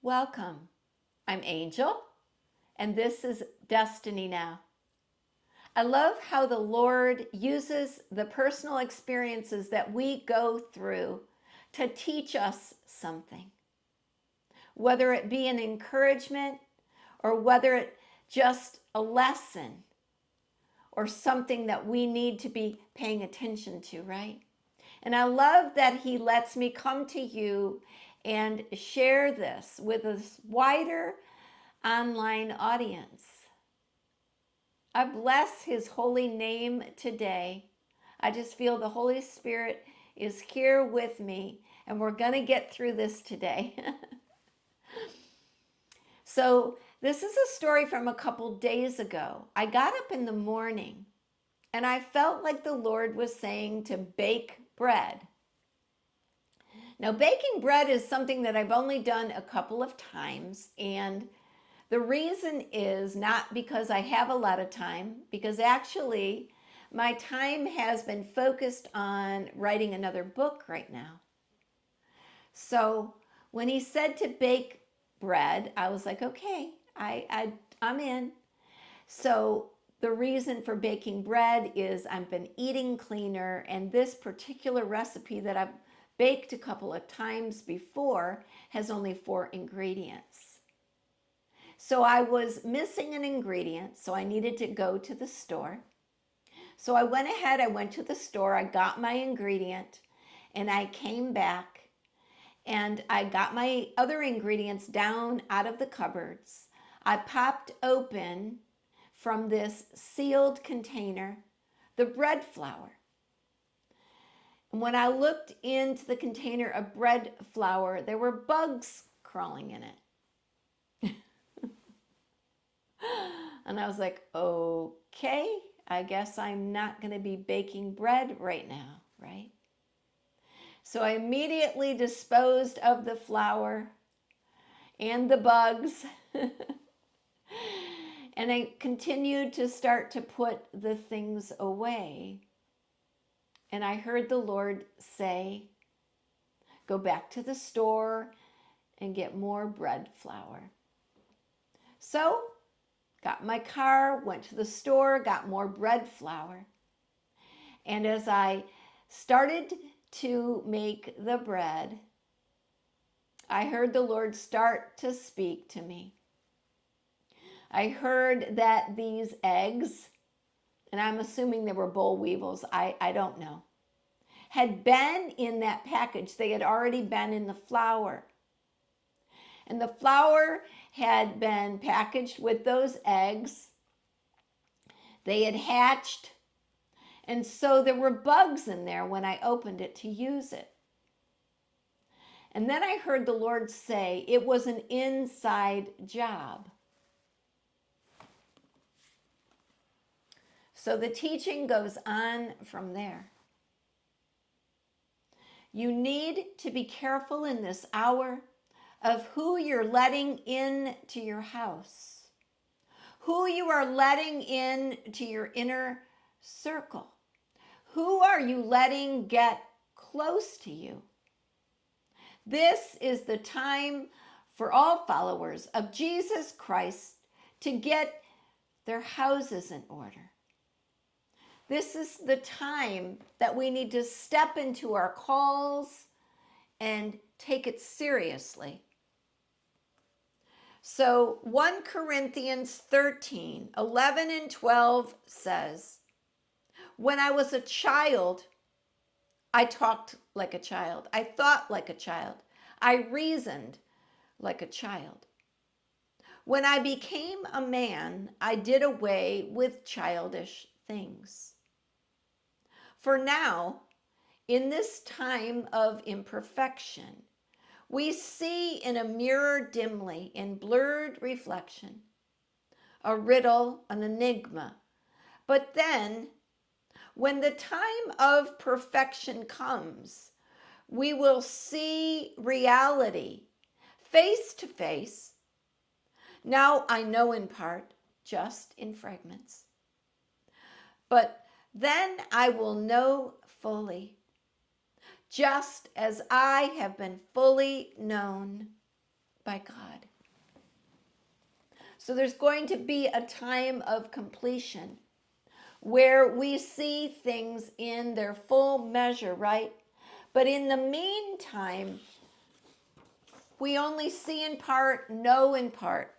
Welcome. I'm Angel, and this is Destiny Now. I love how the Lord uses the personal experiences that we go through to teach us something, whether it be an encouragement or whether it just a lesson or something that we need to be paying attention to, right? And I love that He lets me come to you and share this with a wider online audience. I bless His holy name today. I just feel the Holy Spirit is here with me, and we're going to get through this today. So, this is a story from a couple days ago. I got up in the morning and I felt like the Lord was saying to bake bread. Now, baking bread is something that I've only done a couple of times, and the reason is not because I have a lot of time, because actually my time has been focused on writing another book right now. So when He said to bake bread, I was like, okay, I'm in. So the reason for baking bread is I've been eating cleaner, and this particular recipe that I've baked a couple of times before has only 4 ingredients. So I was missing an ingredient, so I needed to go to the store. So I went ahead, I went to the store, I got my ingredient, and I came back and I got my other ingredients down out of the cupboards. I popped open from this sealed container the bread flour. And when I looked into the container of bread flour, there were bugs crawling in it. And I was like, okay, I guess I'm not going to be baking bread right now, right? So I immediately disposed of the flour and the bugs. And I continued to start to put the things away. And I heard the Lord say, go back to the store and get more bread flour. So, got my car, went to the store, got more bread flour. And as I started to make the bread, I heard the Lord start to speak to me. I heard that these eggs, and I'm assuming they were boll weevils, I don't know, had been in that package. They had already been in the flour. And the flour had been packaged with those eggs. They had hatched. And so there were bugs in there when I opened it to use it. And then I heard the Lord say it was an inside job. So the teaching goes on from there. You need to be careful in this hour of who you're letting into your house, who you are letting into your inner circle. Who are you letting get close to you? This is the time for all followers of Jesus Christ to get their houses in order. This is the time that we need to step into our calls and take it seriously. So 1 Corinthians 13, 11 and 12 says, when I was a child, I talked like a child. I thought like a child. I reasoned like a child. When I became a man, I did away with childish things. For now, in this time of imperfection, we see in a mirror dimly, in blurred reflection, a riddle, an enigma. But then, when the time of perfection comes, we will see reality face to face. Now I know in part, just in fragments. But then I will know fully, just as I have been fully known by God. So there's going to be a time of completion where we see things in their full measure, right? But in the meantime, we only see in part, know in part.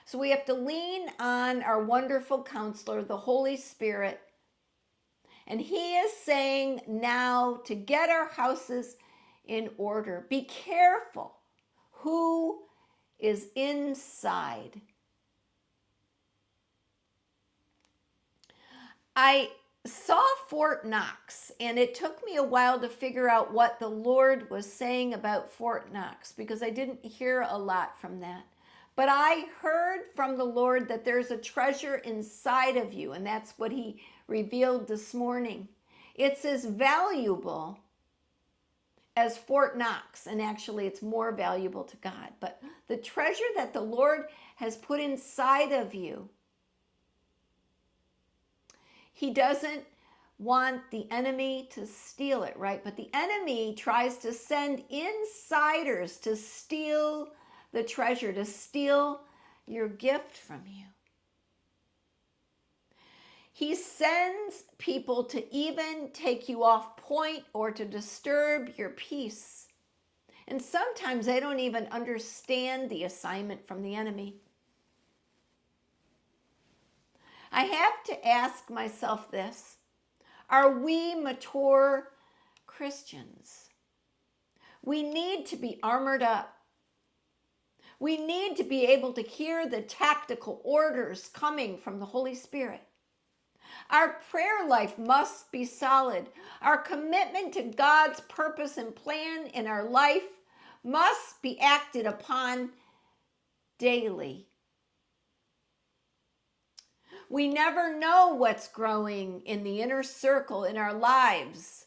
So we have to lean on our wonderful counselor, the Holy Spirit. And he is saying now to get our houses in order. Be careful who is inside. I saw Fort Knox, and it took me a while to figure out what the Lord was saying about Fort Knox because I didn't hear a lot from that. But I heard from the Lord that there's a treasure inside of you, and that's what he revealed this morning. It's as valuable as Fort Knox, and actually it's more valuable to God. But the treasure that the Lord has put inside of you, he doesn't want the enemy to steal it, right? But the enemy tries to send insiders to steal the treasure, to steal your gift from you. He sends people to even take you off point or to disturb your peace. And sometimes they don't even understand the assignment from the enemy. I have to ask myself this: are we mature Christians? We need to be armored up. We need to be able to hear the tactical orders coming from the Holy Spirit. Our prayer life must be solid. Our commitment to God's purpose and plan in our life must be acted upon daily. We never know what's growing in the inner circle in our lives.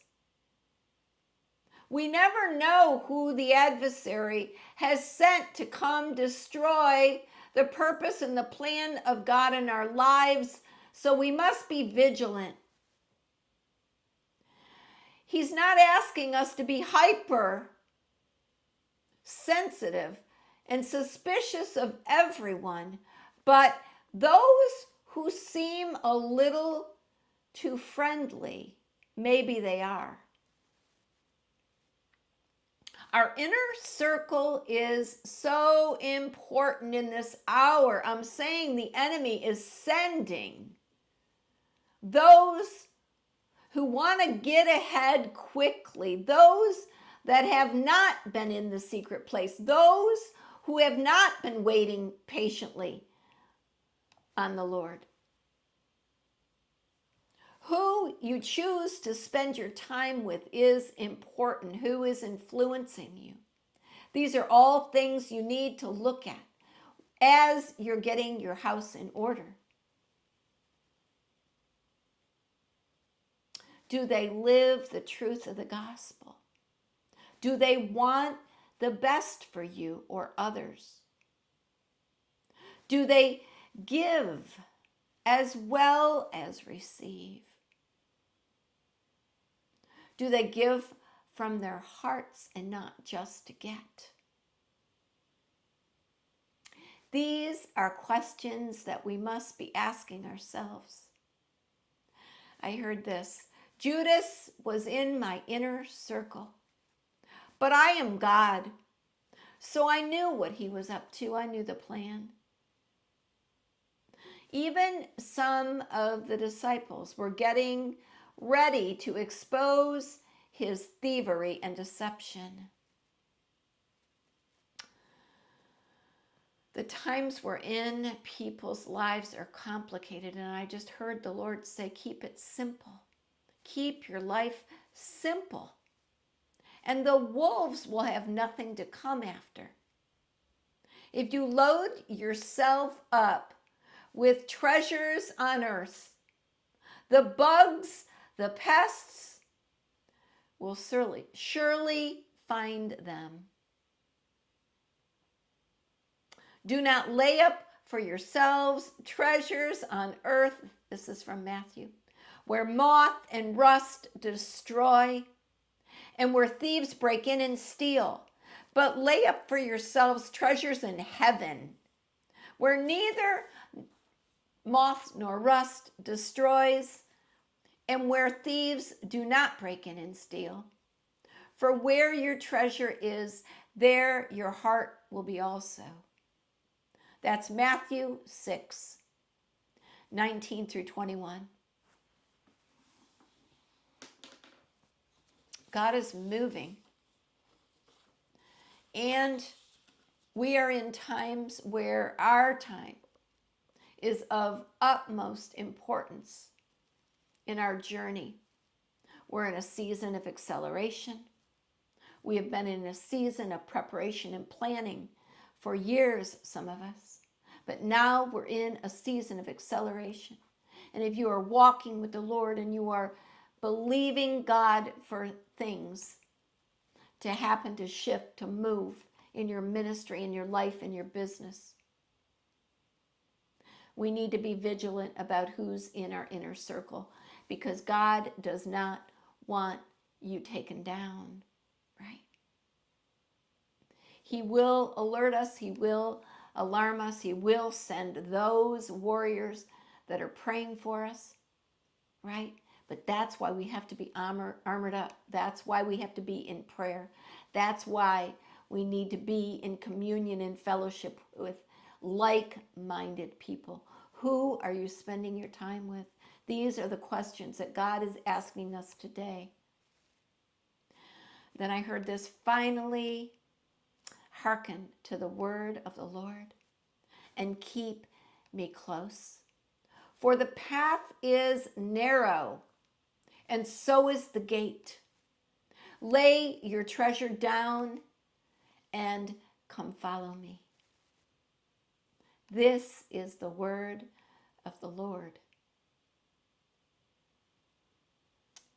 We never know who the adversary has sent to come destroy the purpose and the plan of God in our lives, so we must be vigilant. He's not asking us to be hyper sensitive and suspicious of everyone, but those who seem a little too friendly, maybe they are. Our inner circle is so important in this hour. I'm saying the enemy is sending those who want to get ahead quickly, those that have not been in the secret place, those who have not been waiting patiently on the Lord. Who you choose to spend your time with is important. Who is influencing you? These are all things you need to look at as you're getting your house in order. Do they live the truth of the gospel? Do they want the best for you or others? Do they give as well as receive? Do they give from their hearts and not just to get? These are questions that we must be asking ourselves. I heard this: Judas was in my inner circle, but I am God, so I knew what he was up to. I knew the plan. Even some of the disciples were getting ready to expose his thievery and deception. The times we're in, people's lives are complicated, and I just heard the Lord say, keep it simple. Keep your life simple, and the wolves will have nothing to come after. If you load yourself up with treasures on earth, the bugs, the pests will surely find them. Do not lay up for yourselves treasures on earth, this is from Matthew, where moth and rust destroy, and where thieves break in and steal. But lay up for yourselves treasures in heaven, where neither moth nor rust destroys, and where thieves do not break in and steal. For where your treasure is, there your heart will be also. That's Matthew 6:19-21. God is moving. And we are in times where our time is of utmost importance in our journey. We're in a season of acceleration. We have been in a season of preparation and planning for years, some of us. But now we're in a season of acceleration. And if you are walking with the Lord and you are believing God for things to happen, to shift, to move in your ministry, in your life, in your business, we need to be vigilant about who's in our inner circle, because God does not want you taken down, right? He will alert us. He will alarm us. He will send those warriors that are praying for us, right? But that's why we have to be armored up. That's why we have to be in prayer. That's why we need to be in communion and fellowship with like-minded people. Who are you spending your time with? These are the questions that God is asking us today. Then I heard this: finally, hearken to the word of the Lord and keep me close. For the path is narrow, and so is the gate. Lay your treasure down and come follow me. This is the word of the Lord.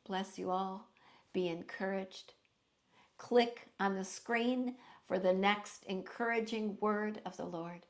Bless you all. Be encouraged. Click on the screen for the next encouraging word of the Lord.